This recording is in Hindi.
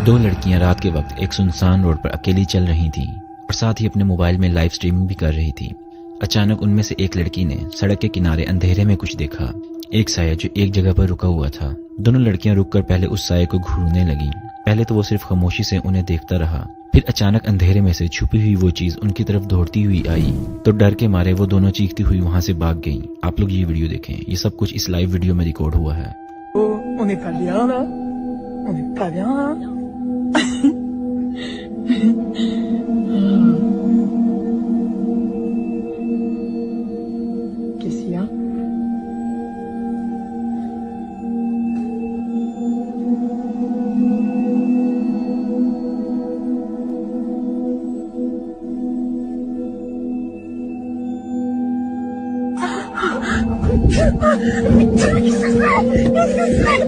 दो लड़कियां रात के वक्त एक सुनसान रोड पर अकेली चल रही थीं और साथ ही अपने मोबाइल में लाइव स्ट्रीमिंग भी कर रही थी। अचानक उनमें से एक लड़की ने सड़क के किनारे अंधेरे में कुछ देखा, एक साया जो एक जगह पर रुका हुआ था। दोनों लड़कियां रुककर पहले उस साये को घूरने लगीं। पहले तो वो सिर्फ खामोशी से उन्हें देखता रहा, फिर अचानक अंधेरे में से छुपी हुई वो चीज उनकी तरफ दौड़ती हुई आई तो डर के मारे वो दोनों चीखती हुई वहां से भाग गईं। आप लोग ये वीडियो देखें, ये सब कुछ इस लाइव वीडियो में रिकॉर्ड हुआ है। On n'est pas bien là. On n'est pas bien là. Qu'est-ce qu'il y a? Qu'est-ce que c'est?